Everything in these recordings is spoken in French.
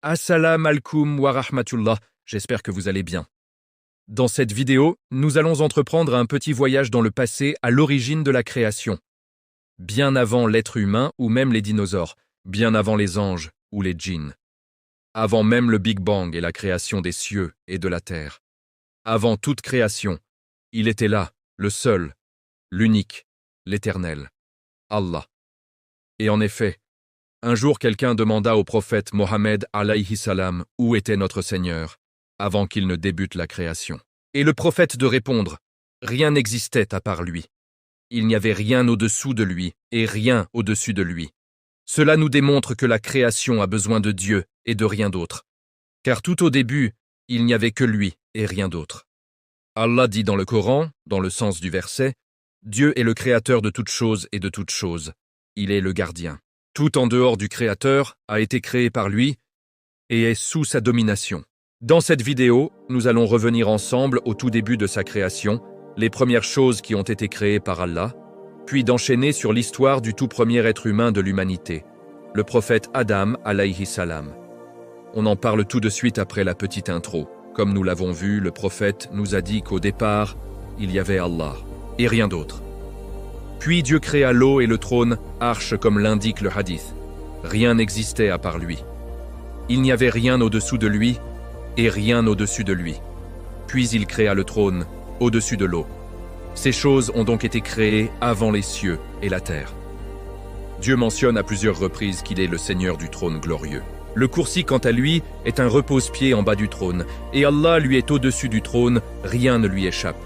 Assalamu alaikum wa rahmatullah, j'espère que vous allez bien. Dans cette vidéo, nous allons entreprendre un petit voyage dans le passé à l'origine de la création. Bien avant l'être humain ou même les dinosaures, bien avant les anges ou les djinns. Avant même le Big Bang et la création des cieux et de la terre. Avant toute création, il était là, le seul, l'unique, l'éternel, Allah. Et en effet, un jour quelqu'un demanda au prophète Mohammed alayhi salam où était notre Seigneur, avant qu'il ne débute la création. Et le prophète de répondre, rien n'existait à part lui. Il n'y avait rien au-dessous de lui et rien au-dessus de lui. Cela nous démontre que la création a besoin de Dieu et de rien d'autre. Car tout au début, il n'y avait que lui et rien d'autre. Allah dit dans le Coran, dans le sens du verset, Dieu est le créateur de toutes choses et de toutes choses. Il est le gardien. Tout en dehors du Créateur a été créé par lui et est sous sa domination. Dans cette vidéo, nous allons revenir ensemble au tout début de sa création, les premières choses qui ont été créées par Allah, puis d'enchaîner sur l'histoire du tout premier être humain de l'humanité, le prophète Adam alayhi salam. On en parle tout de suite après la petite intro. Comme nous l'avons vu, le prophète nous a dit qu'au départ, il y avait Allah et rien d'autre. Puis Dieu créa l'eau et le trône, arche comme l'indique le hadith. Rien n'existait à part lui. Il n'y avait rien au-dessous de lui et rien au-dessus de lui. Puis il créa le trône, au-dessus de l'eau. Ces choses ont donc été créées avant les cieux et la terre. Dieu mentionne à plusieurs reprises qu'il est le Seigneur du trône glorieux. Le coursier, quant à lui, est un repose-pied en bas du trône, et Allah lui est au-dessus du trône, rien ne lui échappe.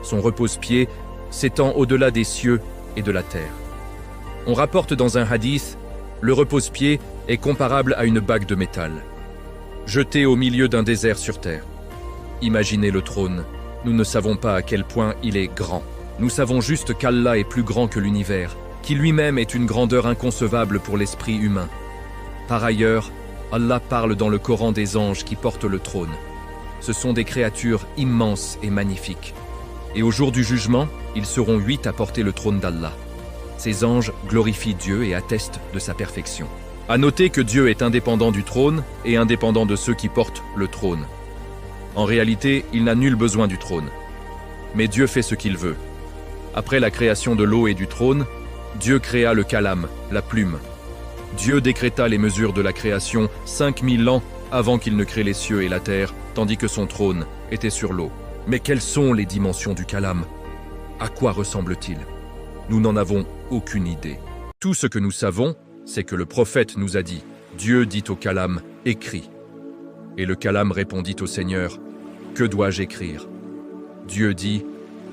Son repose-pied s'étend au-delà des cieux et de la terre. On rapporte dans un hadith, le repose-pied est comparable à une bague de métal, jetée au milieu d'un désert sur terre. Imaginez le trône, nous ne savons pas à quel point il est grand. Nous savons juste qu'Allah est plus grand que l'univers, qui lui-même est une grandeur inconcevable pour l'esprit humain. Par ailleurs, Allah parle dans le Coran des anges qui portent le trône. Ce sont des créatures immenses et magnifiques. Et au jour du jugement, ils seront 8 à porter le trône d'Allah. Ces anges glorifient Dieu et attestent de sa perfection. À noter que Dieu est indépendant du trône et indépendant de ceux qui portent le trône. En réalité, il n'a nul besoin du trône. Mais Dieu fait ce qu'il veut. Après la création de l'eau et du trône, Dieu créa le kalam, la plume. Dieu décréta les mesures de la création 5000 ans avant qu'il ne crée les cieux et la terre, tandis que son trône était sur l'eau. Mais quelles sont les dimensions du kalam? À quoi ressemble-t-il? Nous n'en avons aucune idée. Tout ce que nous savons, c'est que le prophète nous a dit, Dieu dit au kalam, écris. Et le kalam répondit au Seigneur, que dois-je écrire? Dieu dit,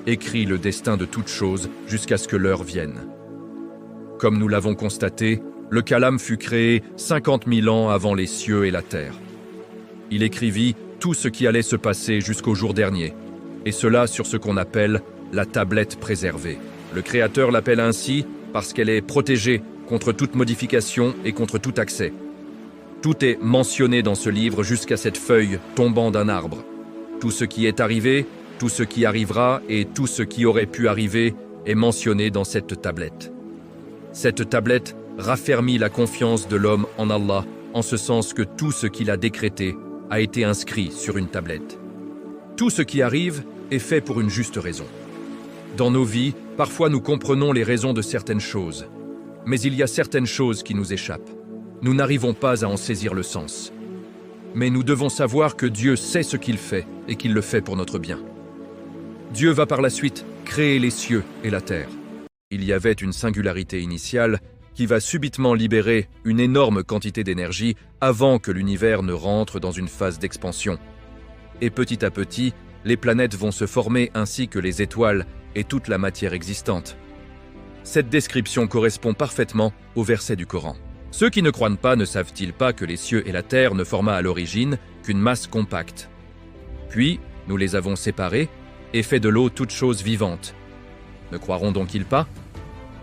écris le destin de toutes choses jusqu'à ce que l'heure vienne. Comme nous l'avons constaté, le kalam fut créé 50 000 ans avant les cieux et la terre. Il écrivit tout ce qui allait se passer jusqu'au jour dernier, et cela sur ce qu'on appelle la tablette préservée. Le Créateur l'appelle ainsi parce qu'elle est protégée contre toute modification et contre tout accès. Tout est mentionné dans ce livre jusqu'à cette feuille tombant d'un arbre. Tout ce qui est arrivé, tout ce qui arrivera et tout ce qui aurait pu arriver est mentionné dans cette tablette. Cette tablette raffermit la confiance de l'homme en Allah, en ce sens que tout ce qu'il a décrété a été inscrit sur une tablette. Tout ce qui arrive est fait pour une juste raison. Dans nos vies, parfois nous comprenons les raisons de certaines choses, mais il y a certaines choses qui nous échappent. Nous n'arrivons pas à en saisir le sens. Mais nous devons savoir que Dieu sait ce qu'il fait et qu'il le fait pour notre bien. Dieu va par la suite créer les cieux et la terre. Il y avait une singularité initiale qui va subitement libérer une énorme quantité d'énergie avant que l'univers ne rentre dans une phase d'expansion. Et petit à petit, les planètes vont se former ainsi que les étoiles et toute la matière existante. Cette description correspond parfaitement au verset du Coran. Ceux qui ne croient pas ne savent-ils pas que les cieux et la terre ne forma à l'origine qu'une masse compacte? Puis, nous les avons séparés et fait de l'eau toute chose vivante. Ne croiront donc-ils pas?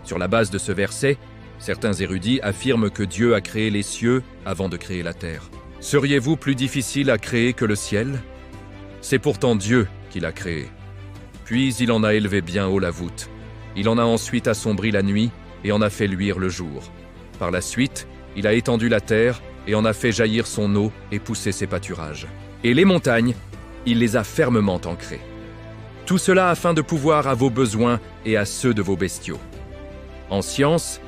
Sur la base de ce verset, certains érudits affirment que Dieu a créé les cieux avant de créer la terre. Seriez-vous plus difficile à créer que le ciel? C'est pourtant Dieu qui l'a créé. Puis il en a élevé bien haut la voûte. Il en a ensuite assombri la nuit et en a fait luire le jour. Par la suite, il a étendu la terre et en a fait jaillir son eau et pousser ses pâturages. Et les montagnes, il les a fermement ancrées. Tout cela afin de pouvoir à vos besoins et à ceux de vos bestiaux. En science,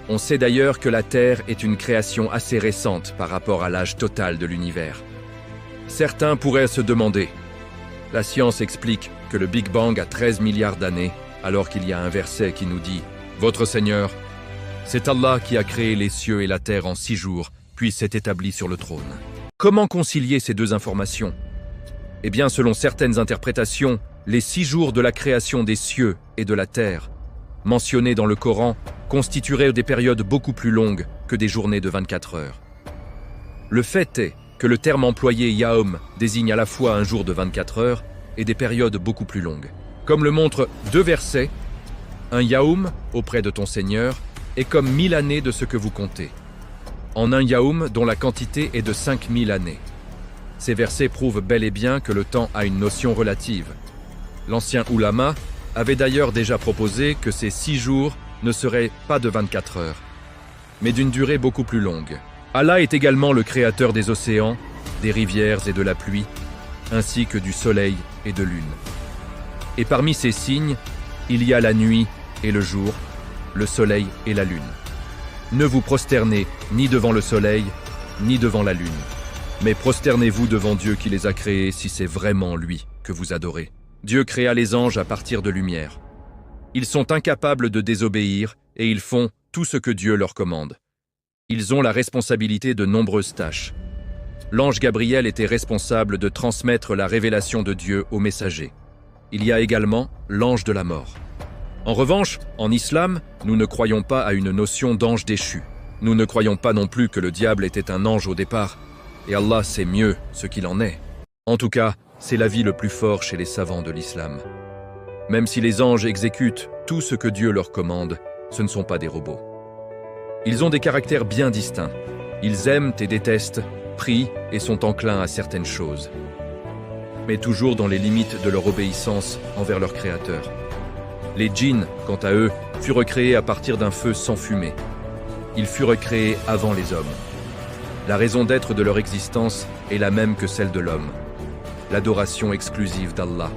on sait d'ailleurs que la Terre est une création assez récente par rapport à l'âge total de l'univers. Certains pourraient se demander, la science explique que le Big Bang a 13 milliards d'années, alors qu'il y a un verset qui nous dit « Votre Seigneur, c'est Allah qui a créé les cieux et la terre en 6 jours, puis s'est établi sur le trône. » Comment concilier ces deux informations? Eh bien, selon certaines interprétations, les 6 jours de la création des cieux et de la terre, mentionnés dans le Coran, constitueraient des périodes beaucoup plus longues que des journées de 24 heures. Le fait est que le terme employé yaum désigne à la fois un jour de 24 heures et des périodes beaucoup plus longues. Comme le montrent 2 versets, un yaum auprès de ton Seigneur est comme 1000 années de ce que vous comptez, en un yaum dont la quantité est de 5000 années. Ces versets prouvent bel et bien que le temps a une notion relative. L'ancien Oulama avait d'ailleurs déjà proposé que ces 6 jours ne seraient pas de 24 heures, mais d'une durée beaucoup plus longue. Allah est également le créateur des océans, des rivières et de la pluie, ainsi que du soleil et de lune. Et parmi ces signes, il y a la nuit et le jour, le soleil et la lune. Ne vous prosternez ni devant le soleil, ni devant la lune, mais prosternez-vous devant Dieu qui les a créés si c'est vraiment lui que vous adorez. Dieu créa les anges à partir de lumière. Ils sont incapables de désobéir et ils font tout ce que Dieu leur commande. Ils ont la responsabilité de nombreuses tâches. L'ange Gabriel était responsable de transmettre la révélation de Dieu aux messagers. Il y a également l'ange de la mort. En revanche, en islam, nous ne croyons pas à une notion d'ange déchu. Nous ne croyons pas non plus que le diable était un ange au départ, et Allah sait mieux ce qu'il en est. En tout cas, c'est l'avis le plus fort chez les savants de l'islam. Même si les anges exécutent tout ce que Dieu leur commande, ce ne sont pas des robots. Ils ont des caractères bien distincts. Ils aiment et détestent, prient et sont enclins à certaines choses, mais toujours dans les limites de leur obéissance envers leur Créateur. Les djinns, quant à eux, furent créés à partir d'un feu sans fumée. Ils furent créés avant les hommes. La raison d'être de leur existence est la même que celle de l'homme, l'adoration exclusive d'Allah.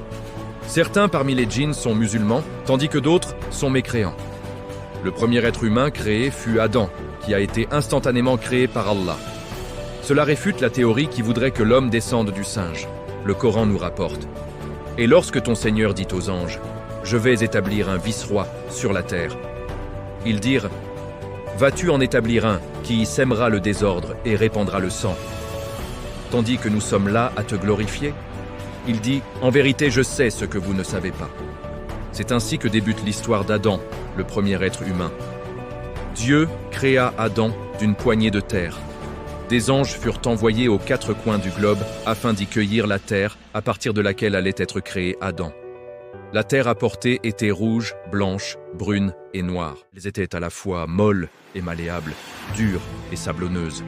Certains parmi les djinns sont musulmans, tandis que d'autres sont mécréants. Le premier être humain créé fut Adam, qui a été instantanément créé par Allah. Cela réfute la théorie qui voudrait que l'homme descende du singe. Le Coran nous rapporte « Et lorsque ton Seigneur dit aux anges, « Je vais établir un vice-roi sur la terre », ils dirent « Vas-tu en établir un qui y sèmera le désordre et répandra le sang, tandis que nous sommes là à te glorifier ?» Il dit « En vérité, je sais ce que vous ne savez pas. » C'est ainsi que débute l'histoire d'Adam, le premier être humain. Dieu créa Adam d'une poignée de terre. Des anges furent envoyés aux 4 coins du globe afin d'y cueillir la terre à partir de laquelle allait être créé Adam. La terre apportée était rouge, blanche, brune et noire. Elles étaient à la fois molles et malléables, dures et sablonneuses.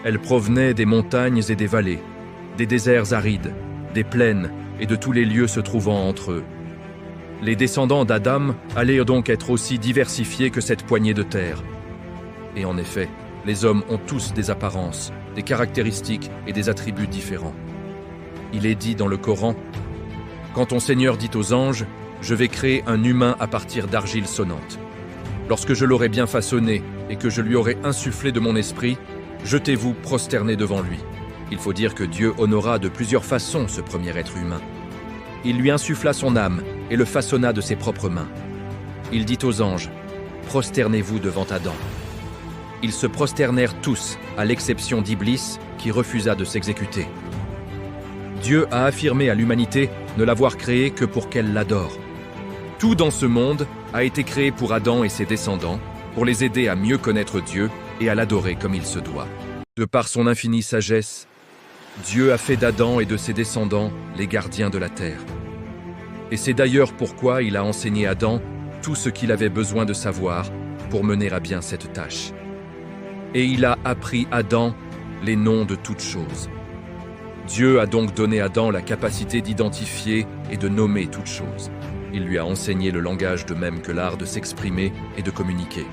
Elles provenaient des montagnes et des vallées, des déserts arides, des plaines et de tous les lieux se trouvant entre eux. Les descendants d'Adam allaient donc être aussi diversifiés que cette poignée de terre. Et en effet, les hommes ont tous des apparences, des caractéristiques et des attributs différents. Il est dit dans le Coran « Quand ton Seigneur dit aux anges, je vais créer un humain à partir d'argile sonnante. Lorsque je l'aurai bien façonné et que je lui aurai insufflé de mon esprit, jetez-vous prosternés devant lui. » Il faut dire que Dieu honora de plusieurs façons ce premier être humain. Il lui insuffla son âme et le façonna de ses propres mains. Il dit aux anges « Prosternez-vous devant Adam. » Ils se prosternèrent tous, à l'exception d'Iblis, qui refusa de s'exécuter. Dieu a affirmé à l'humanité ne l'avoir créé que pour qu'elle l'adore. Tout dans ce monde a été créé pour Adam et ses descendants, pour les aider à mieux connaître Dieu et à l'adorer comme il se doit. De par son infinie sagesse, Dieu a fait d'Adam et de ses descendants les gardiens de la terre. Et c'est d'ailleurs pourquoi il a enseigné à Adam tout ce qu'il avait besoin de savoir pour mener à bien cette tâche. Et il a appris à Adam les noms de toutes choses. Dieu a donc donné à Adam la capacité d'identifier et de nommer toutes choses. Il lui a enseigné le langage de même que l'art de s'exprimer et de communiquer.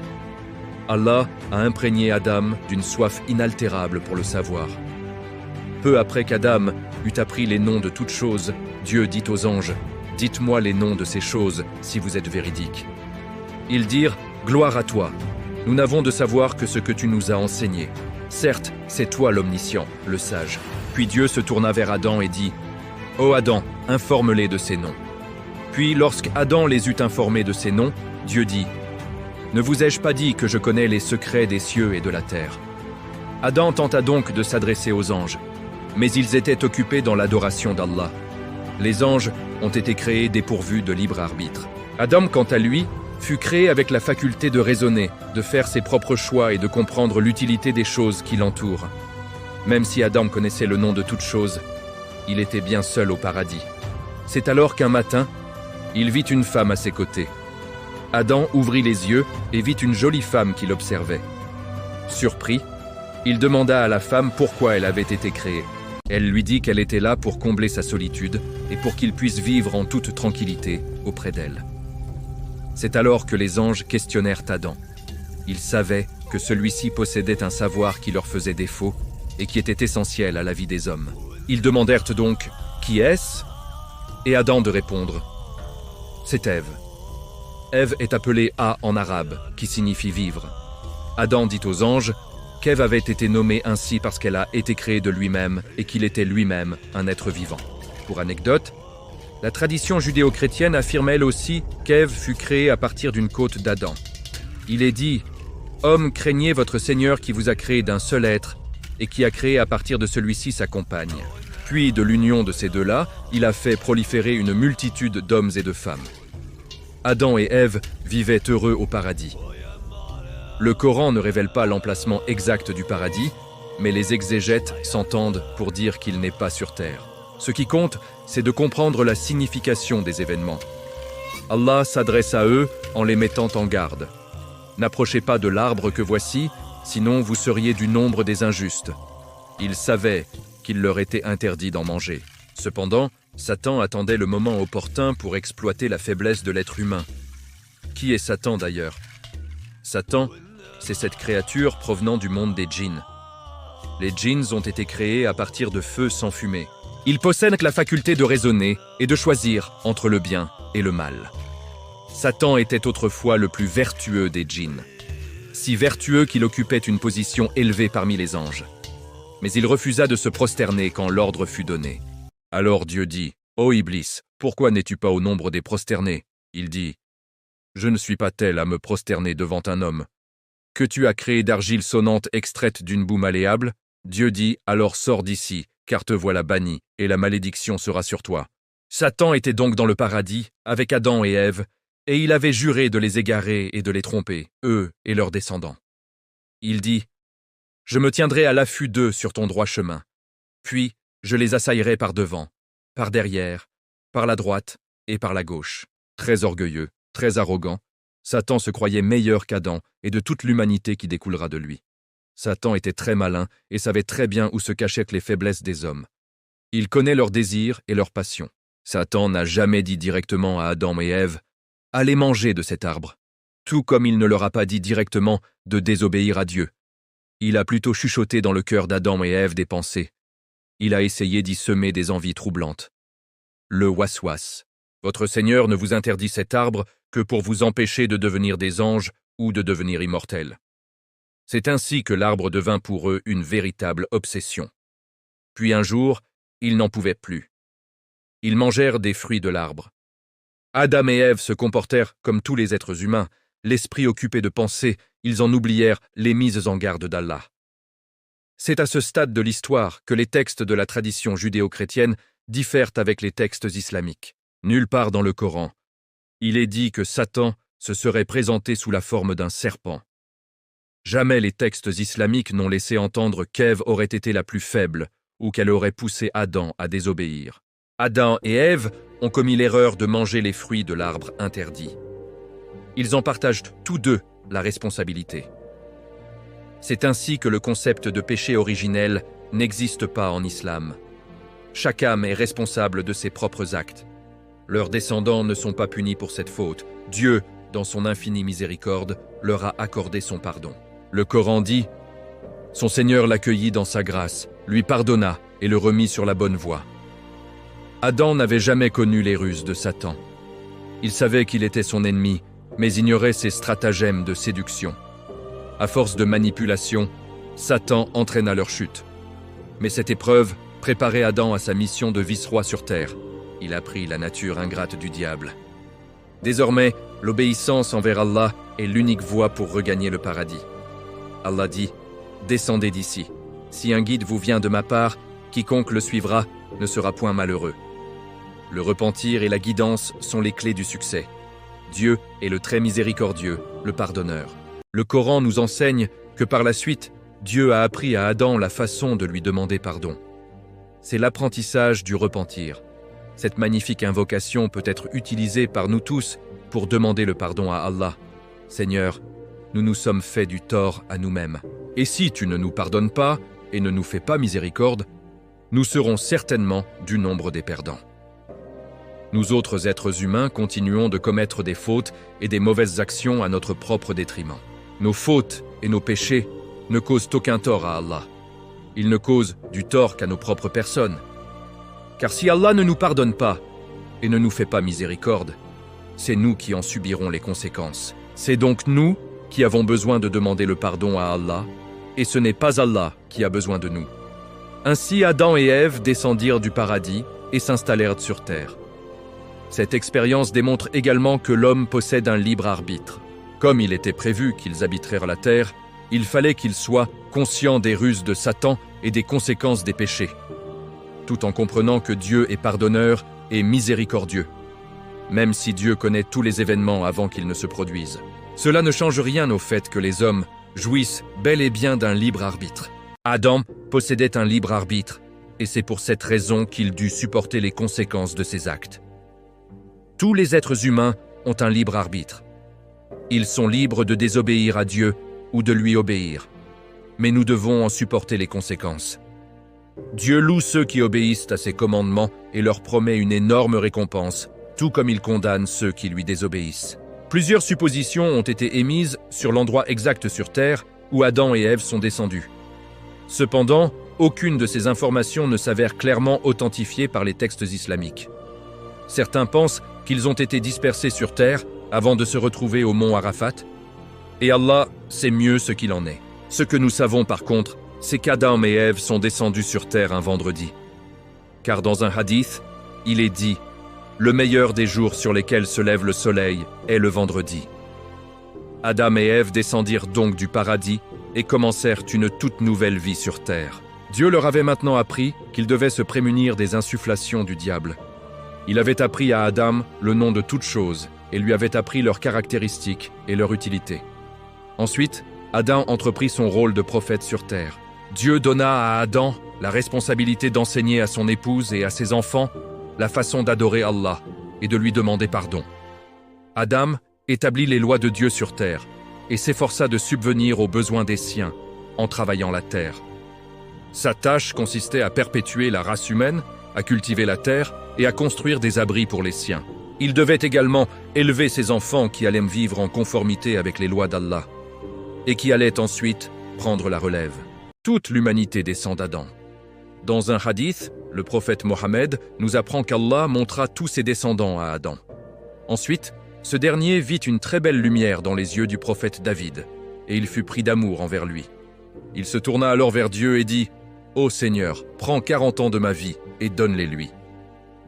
Allah a imprégné Adam d'une soif inaltérable pour le savoir. Peu après qu'Adam eut appris les noms de toutes choses, Dieu dit aux anges, « Dites-moi les noms de ces choses, si vous êtes véridiques. » Ils dirent, « Gloire à toi, nous n'avons de savoir que ce que tu nous as enseigné. Certes, c'est toi l'omniscient, le sage. » Puis Dieu se tourna vers Adam et dit, « Ô Adam, informe-les de ces noms. » Puis lorsque Adam les eut informés de ces noms, Dieu dit, « Ne vous ai-je pas dit que je connais les secrets des cieux et de la terre ?» Adam tenta donc de s'adresser aux anges, mais ils étaient occupés dans l'adoration d'Allah. Les anges ont été créés dépourvus de libre arbitre. Adam, quant à lui, fut créé avec la faculté de raisonner, de faire ses propres choix et de comprendre l'utilité des choses qui l'entourent. Même si Adam connaissait le nom de toutes choses, il était bien seul au paradis. C'est alors qu'un matin, il vit une femme à ses côtés. Adam ouvrit les yeux et vit une jolie femme qui l'observait. Surpris, il demanda à la femme pourquoi elle avait été créée. Elle lui dit qu'elle était là pour combler sa solitude et pour qu'il puisse vivre en toute tranquillité auprès d'elle. C'est alors que les anges questionnèrent Adam. Ils savaient que celui-ci possédait un savoir qui leur faisait défaut et qui était essentiel à la vie des hommes. Ils demandèrent donc « Qui est-ce » et Adam de répondre « C'est Ève ». Ève est appelée A en arabe, qui signifie vivre. Adam dit aux anges qu'Ève avait été nommée ainsi parce qu'elle a été créée de lui-même et qu'il était lui-même un être vivant. Pour anecdote, la tradition judéo-chrétienne affirme elle aussi qu'Ève fut créée à partir d'une côte d'Adam. Il est dit « Homme, craignez votre Seigneur qui vous a créé d'un seul être et qui a créé à partir de celui-ci sa compagne. Puis de l'union de ces deux-là, il a fait proliférer une multitude d'hommes et de femmes. » Adam et Ève vivaient heureux au paradis. Le Coran ne révèle pas l'emplacement exact du paradis, mais les exégètes s'entendent pour dire qu'il n'est pas sur terre. Ce qui compte, c'est de comprendre la signification des événements. Allah s'adresse à eux en les mettant en garde. N'approchez pas de l'arbre que voici, sinon vous seriez du nombre des injustes. Ils savaient qu'il leur était interdit d'en manger. Cependant, Satan attendait le moment opportun pour exploiter la faiblesse de l'être humain. Qui est Satan d'ailleurs? Satan, c'est cette créature provenant du monde des djinns. Les djinns ont été créés à partir de feu sans fumée. Ils possèdent la faculté de raisonner et de choisir entre le bien et le mal. Satan était autrefois le plus vertueux des djinns. Si vertueux qu'il occupait une position élevée parmi les anges. Mais il refusa de se prosterner quand l'ordre fut donné. Alors Dieu dit, « Ô Iblis, pourquoi n'es-tu pas au nombre des prosternés ?» Il dit, « Je ne suis pas tel à me prosterner devant un homme. Que tu as créé d'argile sonnante extraite d'une boue malléable ?» Dieu dit, « Alors sors d'ici, car te voilà banni, et la malédiction sera sur toi. » Satan était donc dans le paradis, avec Adam et Ève, et il avait juré de les égarer et de les tromper, eux et leurs descendants. Il dit, « Je me tiendrai à l'affût d'eux sur ton droit chemin. Puis, je les assaillerai par devant, par derrière, par la droite et par la gauche. » Très orgueilleux, très arrogant, Satan se croyait meilleur qu'Adam et de toute l'humanité qui découlera de lui. Satan était très malin et savait très bien où se cachaient les faiblesses des hommes. Il connaît leurs désirs et leurs passions. Satan n'a jamais dit directement à Adam et Ève « Allez manger de cet arbre », tout comme il ne leur a pas dit directement de désobéir à Dieu. Il a plutôt chuchoté dans le cœur d'Adam et Ève des pensées. Il a essayé d'y semer des envies troublantes. Le waswas. Votre Seigneur ne vous interdit cet arbre que pour vous empêcher de devenir des anges ou de devenir immortels. C'est ainsi que l'arbre devint pour eux une véritable obsession. Puis un jour, ils n'en pouvaient plus. Ils mangèrent des fruits de l'arbre. Adam et Ève se comportèrent comme tous les êtres humains. L'esprit occupé de pensées, ils en oublièrent les mises en garde d'Allah. C'est à ce stade de l'histoire que les textes de la tradition judéo-chrétienne diffèrent avec les textes islamiques. Nulle part dans le Coran, il est dit que Satan se serait présenté sous la forme d'un serpent. Jamais les textes islamiques n'ont laissé entendre qu'Ève aurait été la plus faible ou qu'elle aurait poussé Adam à désobéir. Adam et Ève ont commis l'erreur de manger les fruits de l'arbre interdit. Ils en partagent tous deux la responsabilité. C'est ainsi que le concept de péché originel n'existe pas en islam. Chaque âme est responsable de ses propres actes. Leurs descendants ne sont pas punis pour cette faute. Dieu, dans son infinie miséricorde, leur a accordé son pardon. Le Coran dit « Son Seigneur l'accueillit dans sa grâce, lui pardonna et le remit sur la bonne voie. » Adam n'avait jamais connu les ruses de Satan. Il savait qu'il était son ennemi, mais ignorait ses stratagèmes de séduction. À force de manipulation, Satan entraîna leur chute. Mais cette épreuve préparait Adam à sa mission de vice-roi sur terre. Il apprit la nature ingrate du diable. Désormais, l'obéissance envers Allah est l'unique voie pour regagner le paradis. Allah dit « Descendez d'ici. Si un guide vous vient de ma part, quiconque le suivra ne sera point malheureux. » Le repentir et la guidance sont les clés du succès. Dieu est le très miséricordieux, le pardonneur. Le Coran nous enseigne que par la suite, Dieu a appris à Adam la façon de lui demander pardon. C'est l'apprentissage du repentir. Cette magnifique invocation peut être utilisée par nous tous pour demander le pardon à Allah. Seigneur, nous nous sommes fait du tort à nous-mêmes. Et si tu ne nous pardonnes pas et ne nous fais pas miséricorde, nous serons certainement du nombre des perdants. Nous autres êtres humains continuons de commettre des fautes et des mauvaises actions à notre propre détriment. Nos fautes et nos péchés ne causent aucun tort à Allah. Ils ne causent du tort qu'à nos propres personnes. Car si Allah ne nous pardonne pas et ne nous fait pas miséricorde, c'est nous qui en subirons les conséquences. C'est donc nous qui avons besoin de demander le pardon à Allah, et ce n'est pas Allah qui a besoin de nous. Ainsi Adam et Ève descendirent du paradis et s'installèrent sur terre. Cette expérience démontre également que l'homme possède un libre arbitre. Comme il était prévu qu'ils habitèrent la terre, il fallait qu'ils soient conscients des ruses de Satan et des conséquences des péchés, tout en comprenant que Dieu est pardonneur et miséricordieux, même si Dieu connaît tous les événements avant qu'ils ne se produisent. Cela ne change rien au fait que les hommes jouissent bel et bien d'un libre arbitre. Adam possédait un libre arbitre, et c'est pour cette raison qu'il dut supporter les conséquences de ses actes. Tous les êtres humains ont un libre arbitre. Ils sont libres de désobéir à Dieu ou de lui obéir. Mais nous devons en supporter les conséquences. Dieu loue ceux qui obéissent à ses commandements et leur promet une énorme récompense, tout comme il condamne ceux qui lui désobéissent. Plusieurs suppositions ont été émises sur l'endroit exact sur Terre où Adam et Ève sont descendus. Cependant, aucune de ces informations ne s'avère clairement authentifiée par les textes islamiques. Certains pensent qu'ils ont été dispersés sur terre avant de se retrouver au mont Arafat, et Allah sait mieux ce qu'il en est. Ce que nous savons par contre, c'est qu'Adam et Ève sont descendus sur terre un vendredi. Car dans un hadith, il est dit « Le meilleur des jours sur lesquels se lève le soleil est le vendredi ». Adam et Ève descendirent donc du paradis et commencèrent une toute nouvelle vie sur terre. Dieu leur avait maintenant appris qu'ils devaient se prémunir des insufflations du diable. Il avait appris à Adam le nom de toutes choses et lui avait appris leurs caractéristiques et leur utilité. Ensuite, Adam entreprit son rôle de prophète sur terre. Dieu donna à Adam la responsabilité d'enseigner à son épouse et à ses enfants la façon d'adorer Allah et de lui demander pardon. Adam établit les lois de Dieu sur terre et s'efforça de subvenir aux besoins des siens en travaillant la terre. Sa tâche consistait à perpétuer la race humaine, à cultiver la terre et à construire des abris pour les siens. Il devait également élever ses enfants qui allaient vivre en conformité avec les lois d'Allah et qui allaient ensuite prendre la relève. Toute l'humanité descend d'Adam. Dans un hadith, le prophète Mohammed nous apprend qu'Allah montra tous ses descendants à Adam. Ensuite, ce dernier vit une très belle lumière dans les yeux du prophète David, et il fut pris d'amour envers lui. Il se tourna alors vers Dieu et dit « Ô Seigneur, prends 40 ans de ma vie et donne-les-lui. »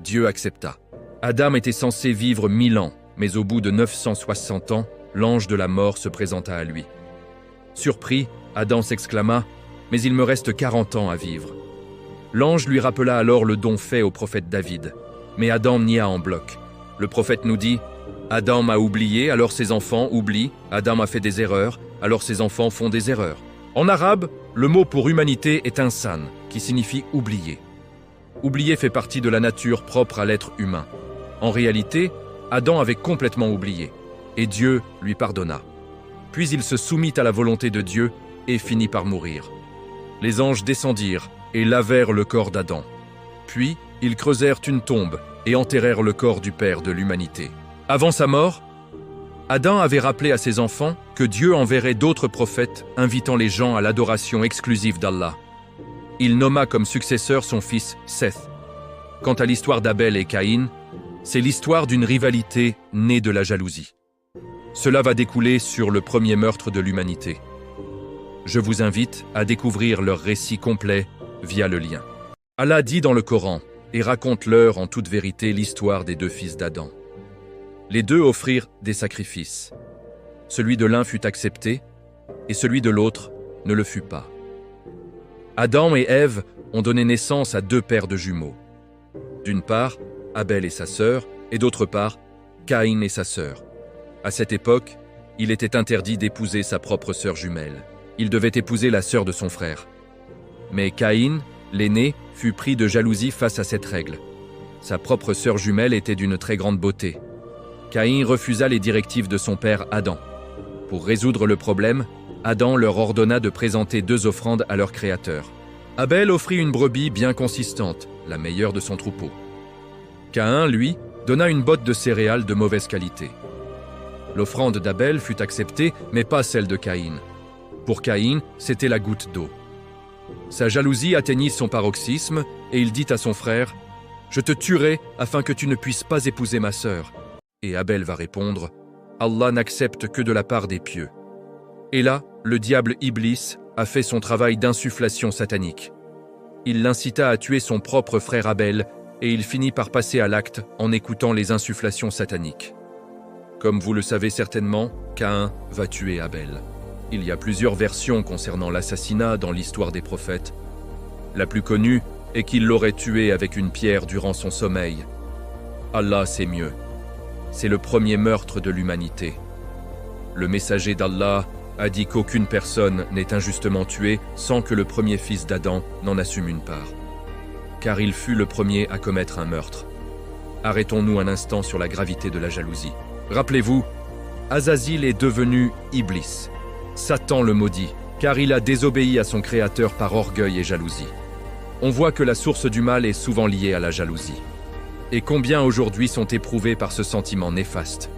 Dieu accepta. Adam était censé vivre 1000 ans, mais au bout de 960 ans, l'ange de la mort se présenta à lui. Surpris, Adam s'exclama « Mais il me reste 40 ans à vivre. » L'ange lui rappela alors le don fait au prophète David, mais Adam nia en bloc. Le prophète nous dit « Adam a oublié, alors ses enfants oublient. Adam a fait des erreurs, alors ses enfants font des erreurs. » En arabe, le mot pour humanité est insan, qui signifie « oublier ». Oublier fait partie de la nature propre à l'être humain. En réalité, Adam avait complètement oublié, et Dieu lui pardonna. Puis il se soumit à la volonté de Dieu et finit par mourir. Les anges descendirent et lavèrent le corps d'Adam. Puis, ils creusèrent une tombe et enterrèrent le corps du père de l'humanité. Avant sa mort, Adam avait rappelé à ses enfants que Dieu enverrait d'autres prophètes invitant les gens à l'adoration exclusive d'Allah. Il nomma comme successeur son fils Seth. Quant à l'histoire d'Abel et Caïn, c'est l'histoire d'une rivalité née de la jalousie. Cela va découler sur le premier meurtre de l'humanité. Je vous invite à découvrir leur récit complet via le lien. Allah dit dans le Coran et raconte-leur en toute vérité l'histoire des deux fils d'Adam. Les deux offrirent des sacrifices. Celui de l'un fut accepté et celui de l'autre ne le fut pas. Adam et Ève ont donné naissance à deux paires de jumeaux. D'une part, Abel et sa sœur, et d'autre part, Caïn et sa sœur. À cette époque, il était interdit d'épouser sa propre sœur jumelle. Il devait épouser la sœur de son frère. Mais Caïn, l'aîné, fut pris de jalousie face à cette règle. Sa propre sœur jumelle était d'une très grande beauté. Caïn refusa les directives de son père Adam. Pour résoudre le problème, Adam leur ordonna de présenter deux offrandes à leur créateur. Abel offrit une brebis bien consistante, la meilleure de son troupeau. Caïn, lui, donna une botte de céréales de mauvaise qualité. L'offrande d'Abel fut acceptée, mais pas celle de Caïn. Pour Caïn, c'était la goutte d'eau. Sa jalousie atteignit son paroxysme et il dit à son frère « Je te tuerai afin que tu ne puisses pas épouser ma sœur. » Et Abel va répondre « Allah n'accepte que de la part des pieux. » Et là, le diable Iblis a fait son travail d'insufflation satanique. Il l'incita à tuer son propre frère Abel et il finit par passer à l'acte en écoutant les insufflations sataniques. Comme vous le savez certainement, Caïn va tuer Abel. Il y a plusieurs versions concernant l'assassinat dans l'histoire des prophètes. La plus connue est qu'il l'aurait tué avec une pierre durant son sommeil. Allah sait mieux. C'est le premier meurtre de l'humanité. Le messager d'Allah a dit qu'aucune personne n'est injustement tuée sans que le premier fils d'Adam n'en assume une part. Car il fut le premier à commettre un meurtre. Arrêtons-nous un instant sur la gravité de la jalousie. Rappelez-vous, Azazil est devenu Iblis. Satan le maudit, car il a désobéi à son créateur par orgueil et jalousie. On voit que la source du mal est souvent liée à la jalousie. Et combien aujourd'hui sont éprouvés par ce sentiment néfaste.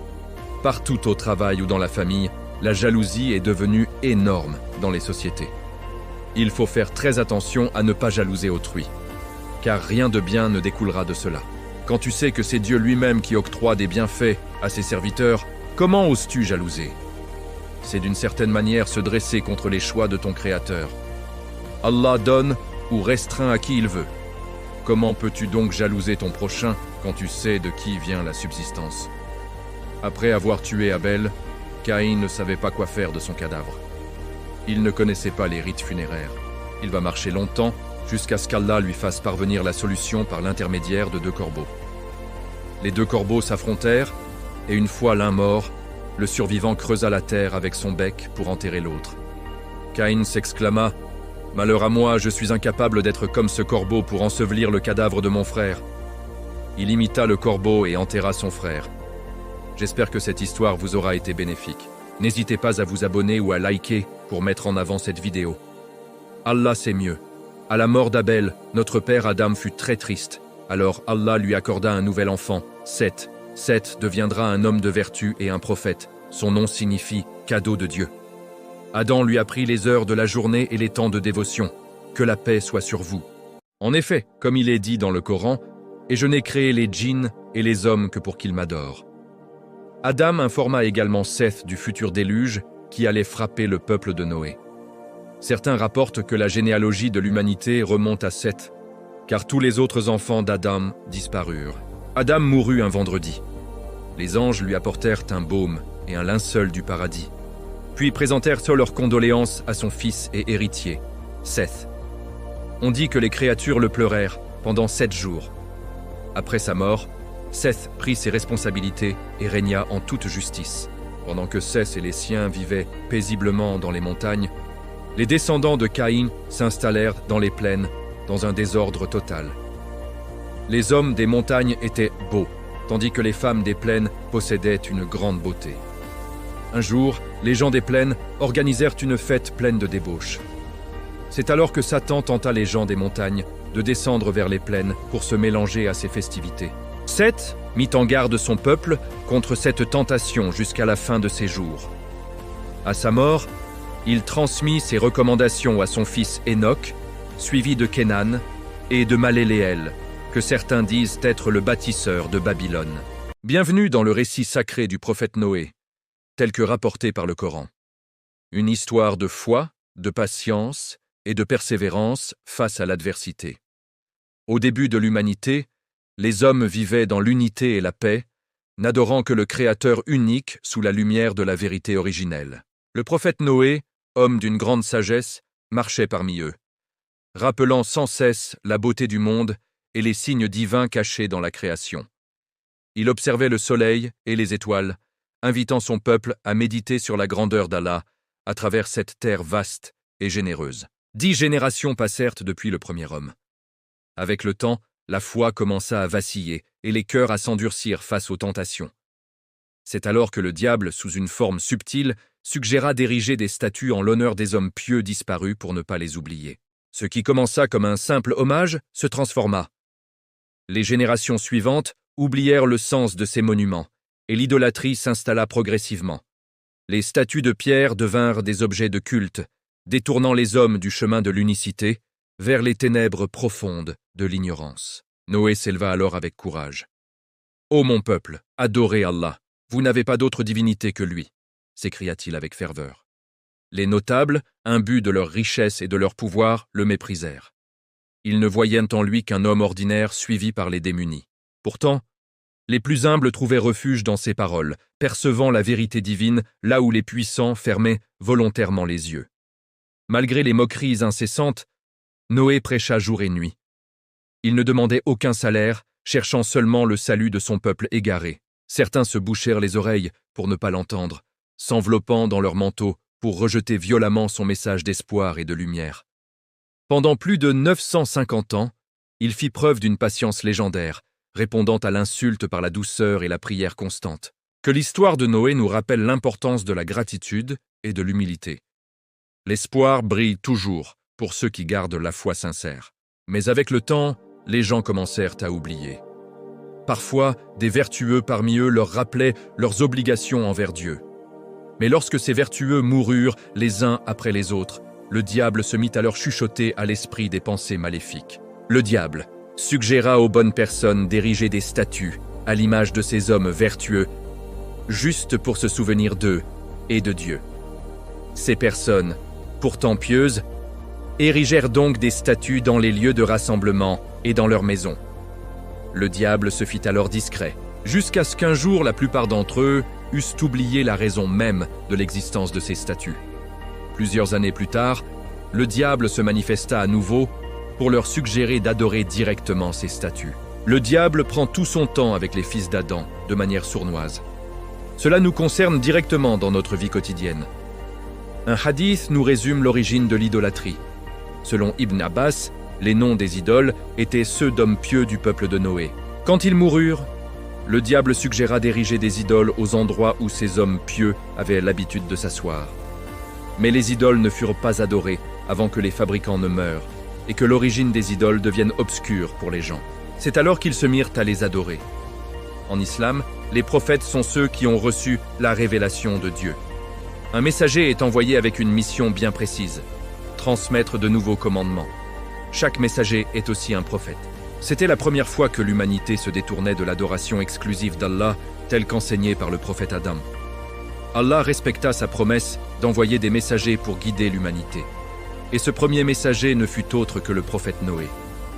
Partout au travail ou dans la famille, la jalousie est devenue énorme dans les sociétés. Il faut faire très attention à ne pas jalouser autrui, car rien de bien ne découlera de cela. Quand tu sais que c'est Dieu lui-même qui octroie des bienfaits à ses serviteurs, comment oses-tu jalouser ? C'est d'une certaine manière se dresser contre les choix de ton Créateur. Allah donne ou restreint à qui il veut. Comment peux-tu donc jalouser ton prochain quand tu sais de qui vient la subsistance ? Après avoir tué Abel, Caïn ne savait pas quoi faire de son cadavre. Il ne connaissait pas les rites funéraires. Il va marcher longtemps jusqu'à ce qu'Allah lui fasse parvenir la solution par l'intermédiaire de deux corbeaux. Les deux corbeaux s'affrontèrent et une fois l'un mort, le survivant creusa la terre avec son bec pour enterrer l'autre. Caïn s'exclama « Malheur à moi, je suis incapable d'être comme ce corbeau pour ensevelir le cadavre de mon frère. » Il imita le corbeau et enterra son frère. J'espère que cette histoire vous aura été bénéfique. N'hésitez pas à vous abonner ou à liker pour mettre en avant cette vidéo. Allah sait mieux. À la mort d'Abel, notre père Adam fut très triste. Alors Allah lui accorda un nouvel enfant, Seth. Seth deviendra un homme de vertu et un prophète. Son nom signifie « cadeau de Dieu ». Adam lui apprit les heures de la journée et les temps de dévotion. Que la paix soit sur vous. En effet, comme il est dit dans le Coran, « Et je n'ai créé les djinns et les hommes que pour qu'ils m'adorent ». Adam informa également Seth du futur déluge qui allait frapper le peuple de Noé. Certains rapportent que la généalogie de l'humanité remonte à Seth, car tous les autres enfants d'Adam disparurent. Adam mourut un vendredi. Les anges lui apportèrent un baume et un linceul du paradis, puis présentèrent leurs condoléances à son fils et héritier, Seth. On dit que les créatures le pleurèrent pendant 7 jours. Après sa mort, Seth prit ses responsabilités et régna en toute justice. Pendant que Seth et les siens vivaient paisiblement dans les montagnes, les descendants de Caïn s'installèrent dans les plaines, dans un désordre total. Les hommes des montagnes étaient beaux, tandis que les femmes des plaines possédaient une grande beauté. Un jour, les gens des plaines organisèrent une fête pleine de débauche. C'est alors que Satan tenta les gens des montagnes de descendre vers les plaines pour se mélanger à ces festivités. Seth mit en garde son peuple contre cette tentation jusqu'à la fin de ses jours. À sa mort, il transmit ses recommandations à son fils Enoch, suivi de Kénan et de Maléléel, que certains disent être le bâtisseur de Babylone. Bienvenue dans le récit sacré du prophète Noé, tel que rapporté par le Coran. Une histoire de foi, de patience et de persévérance face à l'adversité. Au début de l'humanité, les hommes vivaient dans l'unité et la paix, n'adorant que le Créateur unique sous la lumière de la vérité originelle. Le prophète Noé, homme d'une grande sagesse, marchait parmi eux, rappelant sans cesse la beauté du monde et les signes divins cachés dans la création. Il observait le soleil et les étoiles, invitant son peuple à méditer sur la grandeur d'Allah à travers cette terre vaste et généreuse. 10 générations passèrent depuis le premier homme. Avec le temps, la foi commença à vaciller et les cœurs à s'endurcir face aux tentations. C'est alors que le diable, sous une forme subtile, suggéra d'ériger des statues en l'honneur des hommes pieux disparus pour ne pas les oublier. Ce qui commença comme un simple hommage se transforma. Les générations suivantes oublièrent le sens de ces monuments, et l'idolâtrie s'installa progressivement. Les statues de pierre devinrent des objets de culte, détournant les hommes du chemin de l'unicité vers les ténèbres profondes de l'ignorance. Noé s'éleva alors avec courage. « Ô mon peuple, adorez Allah, vous n'avez pas d'autre divinité que lui », s'écria-t-il avec ferveur. Les notables, imbus de leur richesse et de leur pouvoir, le méprisèrent. Ils ne voyaient en lui qu'un homme ordinaire suivi par les démunis. Pourtant, les plus humbles trouvaient refuge dans ses paroles, percevant la vérité divine là où les puissants fermaient volontairement les yeux. Malgré les moqueries incessantes, Noé prêcha jour et nuit. Il ne demandait aucun salaire, cherchant seulement le salut de son peuple égaré. Certains se bouchèrent les oreilles pour ne pas l'entendre, s'enveloppant dans leurs manteaux pour rejeter violemment son message d'espoir et de lumière. Pendant plus de 950 ans, il fit preuve d'une patience légendaire, répondant à l'insulte par la douceur et la prière constante. Que l'histoire de Noé nous rappelle l'importance de la gratitude et de l'humilité. L'espoir brille toujours pour ceux qui gardent la foi sincère. Mais avec le temps, les gens commencèrent à oublier. Parfois, des vertueux parmi eux leur rappelaient leurs obligations envers Dieu. Mais lorsque ces vertueux moururent les uns après les autres, le diable se mit à leur chuchoter à l'esprit des pensées maléfiques. Le diable suggéra aux bonnes personnes d'ériger des statues à l'image de ces hommes vertueux, juste pour se souvenir d'eux et de Dieu. Ces personnes, pourtant pieuses, érigèrent donc des statues dans les lieux de rassemblement et dans leurs maisons. Le diable se fit alors discret, jusqu'à ce qu'un jour la plupart d'entre eux eussent oublié la raison même de l'existence de ces statues. Plusieurs années plus tard, le diable se manifesta à nouveau pour leur suggérer d'adorer directement ces statues. Le diable prend tout son temps avec les fils d'Adam, de manière sournoise. Cela nous concerne directement dans notre vie quotidienne. Un hadith nous résume l'origine de l'idolâtrie. Selon Ibn Abbas, les noms des idoles étaient ceux d'hommes pieux du peuple de Noé. Quand ils moururent, le diable suggéra d'ériger des idoles aux endroits où ces hommes pieux avaient l'habitude de s'asseoir. Mais les idoles ne furent pas adorées avant que les fabricants ne meurent et que l'origine des idoles devienne obscure pour les gens. C'est alors qu'ils se mirent à les adorer. En islam, les prophètes sont ceux qui ont reçu la révélation de Dieu. Un messager est envoyé avec une mission bien précise, transmettre de nouveaux commandements. Chaque messager est aussi un prophète. C'était la première fois que l'humanité se détournait de l'adoration exclusive d'Allah, telle qu'enseignée par le prophète Adam. Allah respecta sa promesse d'envoyer des messagers pour guider l'humanité. Et ce premier messager ne fut autre que le prophète Noé.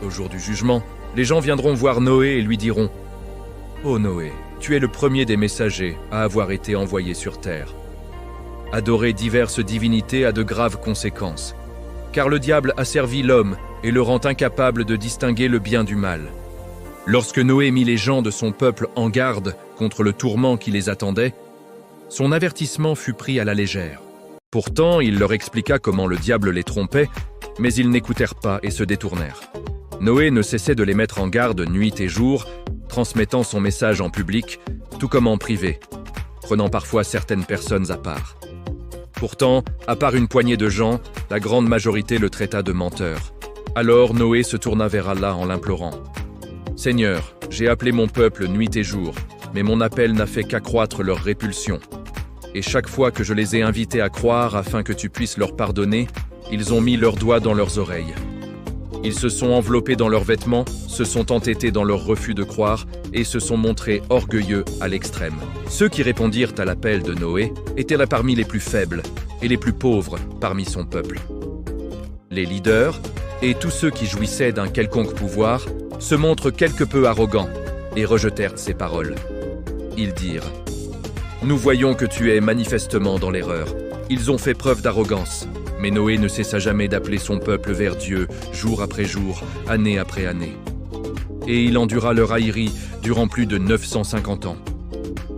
Au jour du jugement, les gens viendront voir Noé et lui diront « Ô Noé, tu es le premier des messagers à avoir été envoyé sur terre. Adorer diverses divinités a de graves conséquences, car le diable asservit l'homme et le rend incapable de distinguer le bien du mal. Lorsque Noé mit les gens de son peuple en garde contre le tourment qui les attendait, son avertissement fut pris à la légère. Pourtant, il leur expliqua comment le diable les trompait, mais ils n'écoutèrent pas et se détournèrent. Noé ne cessait de les mettre en garde nuit et jour, transmettant son message en public, tout comme en privé, prenant parfois certaines personnes à part. Pourtant, à part une poignée de gens, la grande majorité le traita de menteur. Alors Noé se tourna vers Allah en l'implorant. « Seigneur, j'ai appelé mon peuple nuit et jour, mais mon appel n'a fait qu'accroître leur répulsion. Et chaque fois que je les ai invités à croire afin que tu puisses leur pardonner, ils ont mis leurs doigts dans leurs oreilles. Ils se sont enveloppés dans leurs vêtements, se sont entêtés dans leur refus de croire et se sont montrés orgueilleux à l'extrême. Ceux qui répondirent à l'appel de Noé étaient là parmi les plus faibles et les plus pauvres parmi son peuple. Les leaders et tous ceux qui jouissaient d'un quelconque pouvoir se montrent quelque peu arrogants et rejetèrent ses paroles. Ils dirent « Nous voyons que tu es manifestement dans l'erreur. » Ils ont fait preuve d'arrogance. Mais Noé ne cessa jamais d'appeler son peuple vers Dieu, jour après jour, année après année. Et il endura leur raillerie durant plus de 950 ans.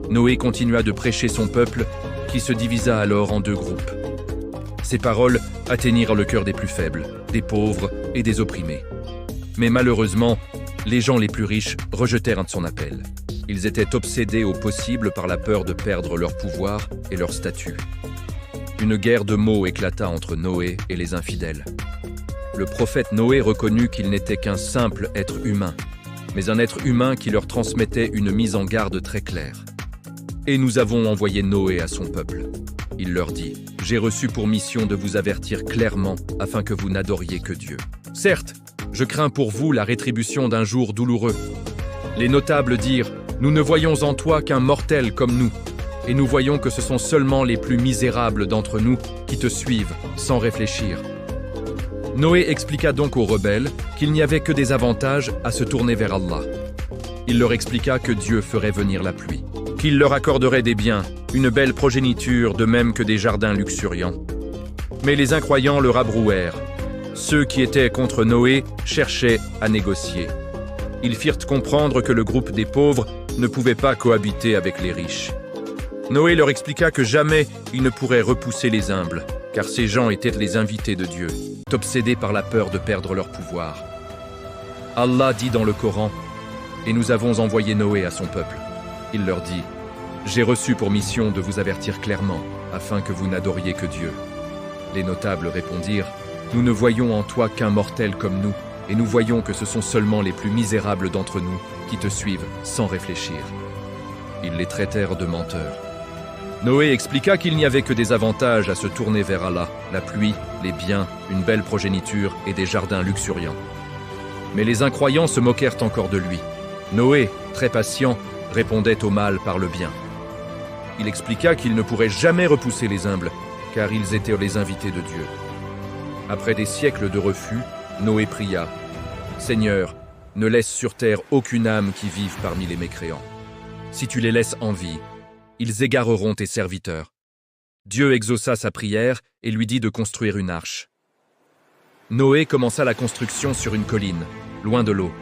Noé continua de prêcher son peuple, qui se divisa alors en deux groupes. Ses paroles atteignirent le cœur des plus faibles, des pauvres et des opprimés. Mais malheureusement, les gens les plus riches rejetèrent son appel. Ils étaient obsédés au possible par la peur de perdre leur pouvoir et leur statut. Une guerre de mots éclata entre Noé et les infidèles. Le prophète Noé reconnut qu'il n'était qu'un simple être humain, mais un être humain qui leur transmettait une mise en garde très claire. Et nous avons envoyé Noé à son peuple. Il leur dit « J'ai reçu pour mission de vous avertir clairement afin que vous n'adoriez que Dieu. Certes, je crains pour vous la rétribution d'un jour douloureux. » Les notables dirent « Nous ne voyons en toi qu'un mortel comme nous. » Et nous voyons que ce sont seulement les plus misérables d'entre nous qui te suivent sans réfléchir. Noé expliqua donc aux rebelles qu'il n'y avait que des avantages à se tourner vers Allah. Il leur expliqua que Dieu ferait venir la pluie, qu'il leur accorderait des biens, une belle progéniture de même que des jardins luxuriants. Mais les incroyants le rabrouèrent. Ceux qui étaient contre Noé cherchaient à négocier. Ils firent comprendre que le groupe des pauvres ne pouvait pas cohabiter avec les riches. Noé leur expliqua que jamais il ne pourrait repousser les humbles, car ces gens étaient les invités de Dieu, obsédés par la peur de perdre leur pouvoir. Allah dit dans le Coran « Et nous avons envoyé Noé à son peuple. » Il leur dit « J'ai reçu pour mission de vous avertir clairement, afin que vous n'adoriez que Dieu. » Les notables répondirent « Nous ne voyons en toi qu'un mortel comme nous, et nous voyons que ce sont seulement les plus misérables d'entre nous qui te suivent sans réfléchir. » Ils les traitèrent de menteurs. Noé expliqua qu'il n'y avait que des avantages à se tourner vers Allah, la pluie, les biens, une belle progéniture et des jardins luxuriants. Mais les incroyants se moquèrent encore de lui. Noé, très patient, répondait au mal par le bien. Il expliqua qu'il ne pourrait jamais repousser les humbles, car ils étaient les invités de Dieu. Après des siècles de refus, Noé pria « Seigneur, ne laisse sur terre aucune âme qui vive parmi les mécréants. Si tu les laisses en vie, ils égareront tes serviteurs. » Dieu exauça sa prière et lui dit de construire une arche. Noé commença la construction sur une colline, loin de l'eau.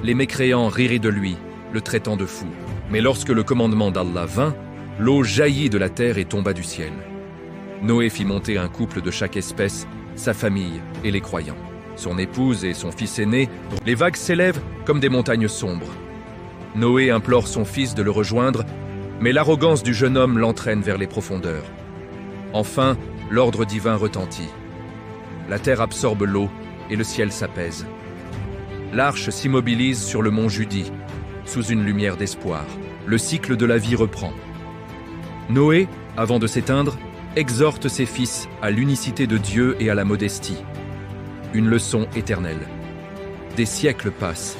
Les mécréants riraient de lui, le traitant de fou. Mais lorsque le commandement d'Allah vint, l'eau jaillit de la terre et tomba du ciel. Noé fit monter un couple de chaque espèce, sa famille et les croyants. Son épouse et son fils aîné, dont les vagues s'élèvent comme des montagnes sombres. Noé implore son fils de le rejoindre, mais l'arrogance du jeune homme l'entraîne vers les profondeurs. Enfin, l'ordre divin retentit. La terre absorbe l'eau et le ciel s'apaise. L'arche s'immobilise sur le mont Judi, sous une lumière d'espoir. Le cycle de la vie reprend. Noé, avant de s'éteindre, exhorte ses fils à l'unicité de Dieu et à la modestie. Une leçon éternelle. Des siècles passent.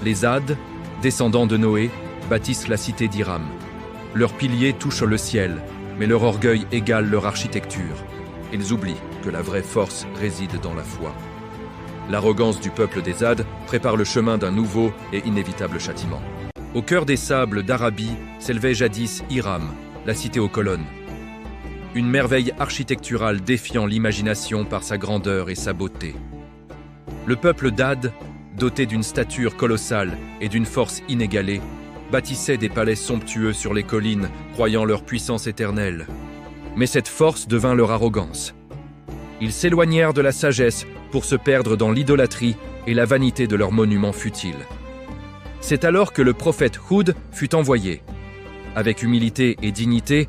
Les Hades, descendants de Noé, bâtissent la cité d'Iram. Leurs piliers touchent le ciel, mais leur orgueil égale leur architecture. Ils oublient que la vraie force réside dans la foi. L'arrogance du peuple des Hades prépare le chemin d'un nouveau et inévitable châtiment. Au cœur des sables d'Arabie s'élevait jadis Hiram, la cité aux colonnes. Une merveille architecturale défiant l'imagination par sa grandeur et sa beauté. Le peuple d'Ad, doté d'une stature colossale et d'une force inégalée, bâtissait des palais somptueux sur les collines, croyant leur puissance éternelle. Mais cette force devint leur arrogance. Ils s'éloignèrent de la sagesse pour se perdre dans l'idolâtrie et la vanité de leurs monuments futiles. C'est alors que le prophète Houd fut envoyé. Avec humilité et dignité,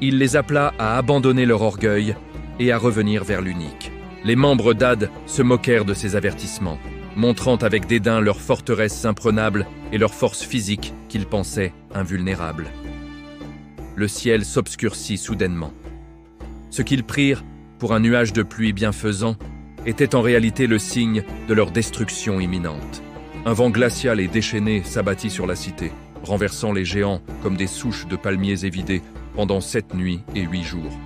il les appela à abandonner leur orgueil et à revenir vers l'unique. Les membres d'Ad se moquèrent de ces avertissements. montrant avec dédain leur forteresse imprenable et leur force physique qu'ils pensaient invulnérables. Le ciel s'obscurcit soudainement. Ce qu'ils prirent pour un nuage de pluie bienfaisant était en réalité le signe de leur destruction imminente. Un vent glacial et déchaîné s'abattit sur la cité, renversant les géants comme des souches de palmiers évidés pendant 7 nuits et 8 jours.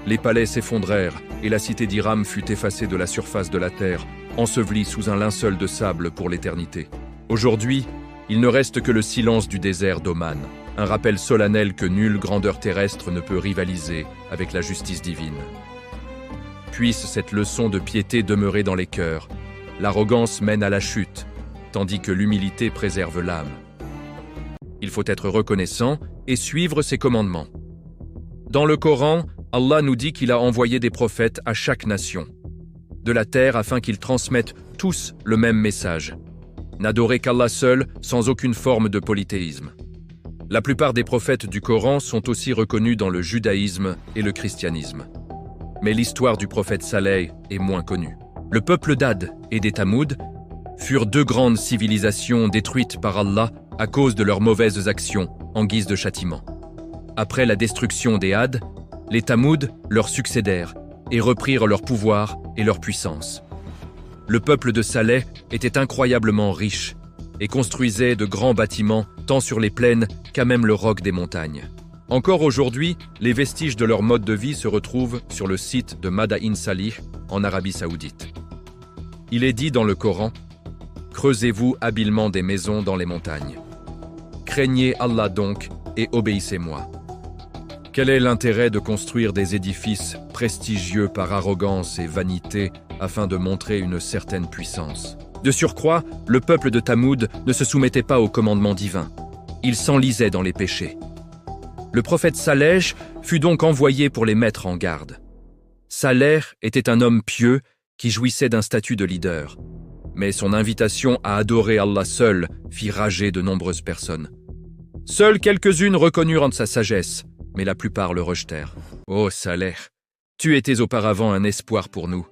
Les palais s'effondrèrent et la cité d'Iram fut effacée de la surface de la terre, ensevelie sous un linceul de sable pour l'éternité. Aujourd'hui, il ne reste que le silence du désert d'Oman, un rappel solennel que nulle grandeur terrestre ne peut rivaliser avec la justice divine. Puisse cette leçon de piété demeurer dans les cœurs. L'arrogance mène à la chute, tandis que l'humilité préserve l'âme. Il faut être reconnaissant et suivre ses commandements. Dans le Coran, Allah nous dit qu'il a envoyé des prophètes à chaque nation de la terre afin qu'ils transmettent tous le même message. N'adorer qu'Allah seul, sans aucune forme de polythéisme. La plupart des prophètes du Coran sont aussi reconnus dans le judaïsme et le christianisme. Mais l'histoire du prophète Saleh est moins connue. Le peuple d'Ad et des Tamoud furent 2 grandes civilisations détruites par Allah à cause de leurs mauvaises actions en guise de châtiment. Après la destruction des Had, les Tamoud leur succédèrent et reprirent leur pouvoir et leur puissance. Le peuple de Saleh était incroyablement riche et construisait de grands bâtiments tant sur les plaines qu'à même le roc des montagnes. Encore aujourd'hui, les vestiges de leur mode de vie se retrouvent sur le site de Madain Salih en Arabie Saoudite. Il est dit dans le Coran « Creusez-vous habilement des maisons dans les montagnes. Craignez Allah donc et obéissez-moi. » Quel est l'intérêt de construire des édifices prestigieux par arrogance et vanité afin de montrer une certaine puissance? De surcroît, le peuple de Tamoud ne se soumettait pas au commandement divin. Il s'enlisait dans les péchés. Le prophète Saleh fut donc envoyé pour les mettre en garde. Saleh était un homme pieux qui jouissait d'un statut de leader. Mais son invitation à adorer Allah seul fit rager de nombreuses personnes. Seules quelques-unes reconnurent sa sagesse, mais la plupart le rejetèrent. « Oh Saleh, tu étais auparavant un espoir pour nous.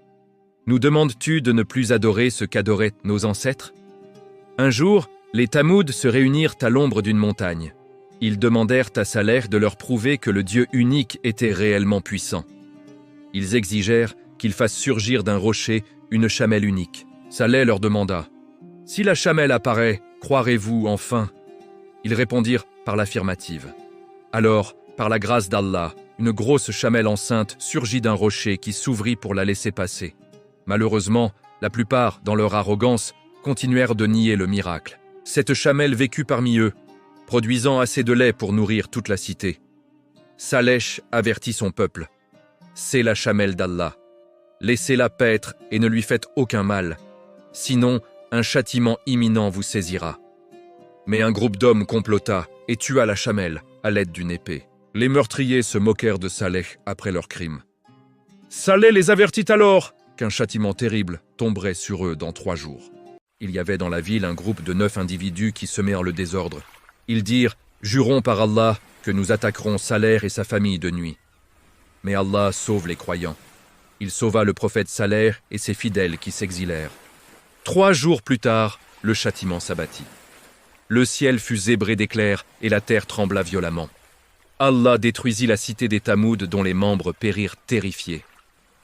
Nous demandes-tu de ne plus adorer ce qu'adoraient nos ancêtres ?» Un jour, les Tamoud se réunirent à l'ombre d'une montagne. Ils demandèrent à Saleh de leur prouver que le Dieu unique était réellement puissant. Ils exigèrent qu'il fasse surgir d'un rocher une chamelle unique. Saleh leur demanda « Si la chamelle apparaît, croirez-vous enfin ?» Ils répondirent par l'affirmative. Alors, par la grâce d'Allah, une grosse chamelle enceinte surgit d'un rocher qui s'ouvrit pour la laisser passer. Malheureusement, la plupart, dans leur arrogance, continuèrent de nier le miracle. Cette chamelle vécut parmi eux, produisant assez de lait pour nourrir toute la cité. Saleh avertit son peuple. « C'est la chamelle d'Allah. Laissez-la paître et ne lui faites aucun mal. Sinon, un châtiment imminent vous saisira. » Mais un groupe d'hommes complota et tua la chamelle à l'aide d'une épée. Les meurtriers se moquèrent de Saleh après leur crime. Saleh les avertit alors qu'un châtiment terrible tomberait sur eux dans 3 jours. Il y avait dans la ville un groupe de 9 individus qui semèrent le désordre. Ils dirent « Jurons par Allah que nous attaquerons Saleh et sa famille de nuit. » Mais Allah sauve les croyants. Il sauva le prophète Saleh et ses fidèles qui s'exilèrent. 3 jours plus tard, le châtiment s'abattit. Le ciel fut zébré d'éclairs et la terre trembla violemment. Allah détruisit la cité des Tamoud dont les membres périrent terrifiés.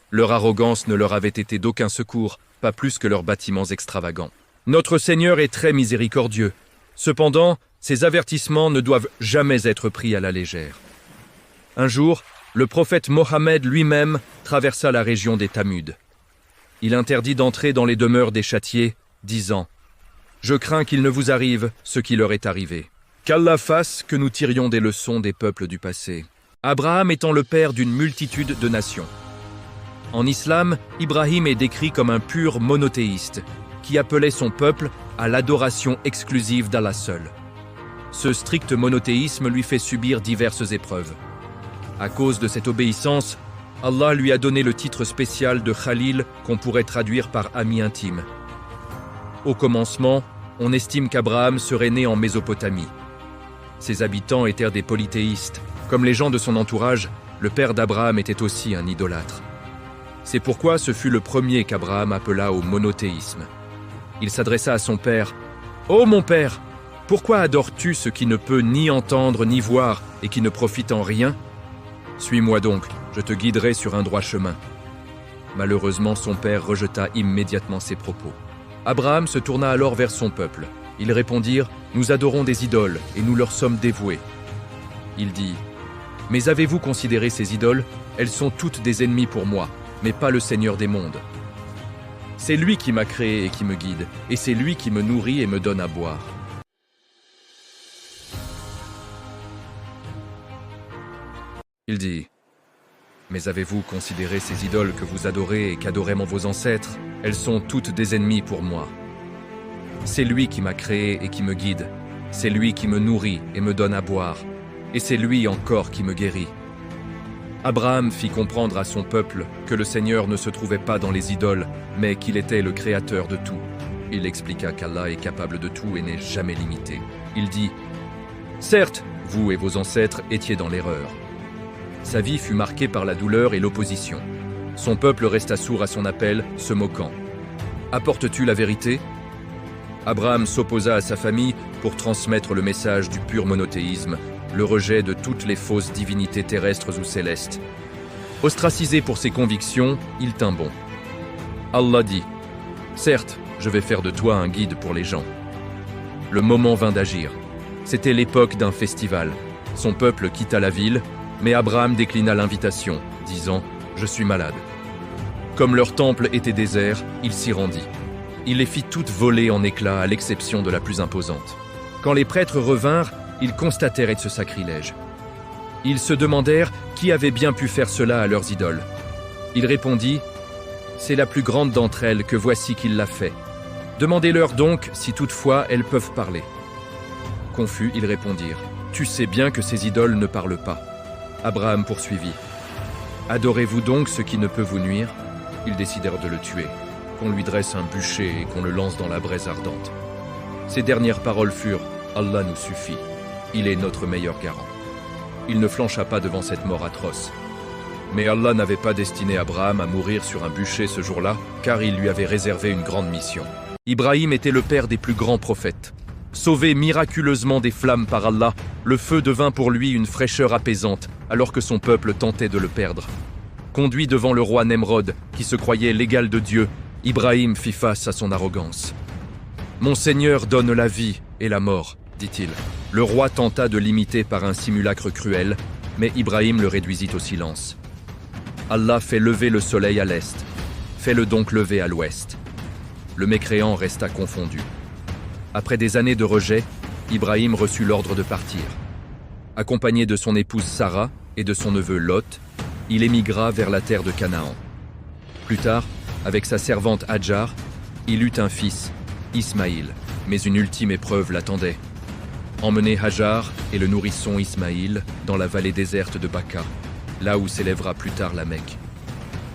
Leur arrogance ne leur avait été d'aucun secours, pas plus que leurs bâtiments extravagants. Notre Seigneur est très miséricordieux. Cependant, ces avertissements ne doivent jamais être pris à la légère. Un jour, le prophète Mohammed lui-même traversa la région des Tamuds. Il interdit d'entrer dans les demeures des châtiés, disant « Je crains qu'il ne vous arrive ce qui leur est arrivé. Qu'Allah fasse que nous tirions des leçons des peuples du passé. » Abraham étant le père d'une multitude de nations. En islam, Ibrahim est décrit comme un pur monothéiste, qui appelait son peuple à l'adoration exclusive d'Allah seul. Ce strict monothéisme lui fait subir diverses épreuves. À cause de cette obéissance, Allah lui a donné le titre spécial de Khalil qu'on pourrait traduire par ami intime. Au commencement, on estime qu'Abraham serait né en Mésopotamie. Ses habitants étaient des polythéistes. Comme les gens de son entourage, le père d'Abraham était aussi un idolâtre. C'est pourquoi ce fut le premier qu'Abraham appela au monothéisme. Il s'adressa à son père. « Ô mon père, pourquoi adores-tu ce qui ne peut ni entendre ni voir et qui ne profite en rien? Suis-moi donc, je te guiderai sur un droit chemin. » Malheureusement, son père rejeta immédiatement ses propos. Abraham se tourna alors vers son peuple. Ils répondirent « Nous adorons des idoles et nous leur sommes dévoués. » Il dit « Mais avez-vous considéré ces idoles? Elles sont toutes des ennemis pour moi, mais pas le Seigneur des mondes. C'est lui qui m'a créé et qui me guide, et c'est lui qui me nourrit et me donne à boire. » Il dit « Mais avez-vous considéré ces idoles que vous adorez et qu'adoraient vos ancêtres? Elles sont toutes des ennemis pour moi. C'est lui qui m'a créé et qui me guide. C'est lui qui me nourrit et me donne à boire. Et c'est lui encore qui me guérit. » Abraham fit comprendre à son peuple que le Seigneur ne se trouvait pas dans les idoles, mais qu'il était le créateur de tout. Il expliqua qu'Allah est capable de tout et n'est jamais limité. Il dit « Certes, vous et vos ancêtres étiez dans l'erreur. » Sa vie fut marquée par la douleur et l'opposition. Son peuple resta sourd à son appel, se moquant. « Apportes-tu la vérité ?» Abraham s'opposa à sa famille pour transmettre le message du pur monothéisme, le rejet de toutes les fausses divinités terrestres ou célestes. Ostracisé pour ses convictions, il tint bon. Allah dit « Certes, je vais faire de toi un guide pour les gens. » Le moment vint d'agir. C'était l'époque d'un festival. Son peuple quitta la ville, mais Abraham déclina l'invitation, disant « Je suis malade. » Comme leur temple était désert, il s'y rendit. Il les fit toutes voler en éclats à l'exception de la plus imposante. Quand les prêtres revinrent, ils constatèrent ce sacrilège. Ils se demandèrent qui avait bien pu faire cela à leurs idoles. Il répondit « C'est la plus grande d'entre elles que voici qu'il l'a fait. Demandez-leur donc si toutefois elles peuvent parler. » Confus, ils répondirent « Tu sais bien que ces idoles ne parlent pas. » Abraham poursuivit « Adorez-vous donc ce qui ne peut vous nuire ?» Ils décidèrent de le tuer, qu'on lui dresse un bûcher et qu'on le lance dans la braise ardente. Ses dernières paroles furent « Allah nous suffit. Il est notre meilleur garant. » Il ne flancha pas devant cette mort atroce. Mais Allah n'avait pas destiné Abraham à mourir sur un bûcher ce jour-là, car il lui avait réservé une grande mission. Ibrahim était le père des plus grands prophètes. Sauvé miraculeusement des flammes par Allah, le feu devint pour lui une fraîcheur apaisante, alors que son peuple tentait de le perdre. Conduit devant le roi Nemrod, qui se croyait l'égal de Dieu, Ibrahim fit face à son arrogance. « Mon Seigneur donne la vie et la mort, » dit-il. Le roi tenta de l'imiter par un simulacre cruel, mais Ibrahim le réduisit au silence. Allah fait lever le soleil à l'est, fais-le donc lever à l'ouest. Le mécréant resta confondu. Après des années de rejet, Ibrahim reçut l'ordre de partir. Accompagné de son épouse Sarah et de son neveu Lot, il émigra vers la terre de Canaan. Plus tard, avec sa servante Hadjar, il eut un fils, Ismaïl, mais une ultime épreuve l'attendait. Emmener Hajar et le nourrisson Ismaïl dans la vallée déserte de Baka, là où s'élèvera plus tard la Mecque.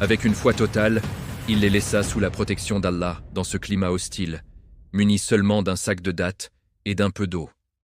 Avec une foi totale, il les laissa sous la protection d'Allah dans ce climat hostile, munis seulement d'un sac de dattes et d'un peu d'eau.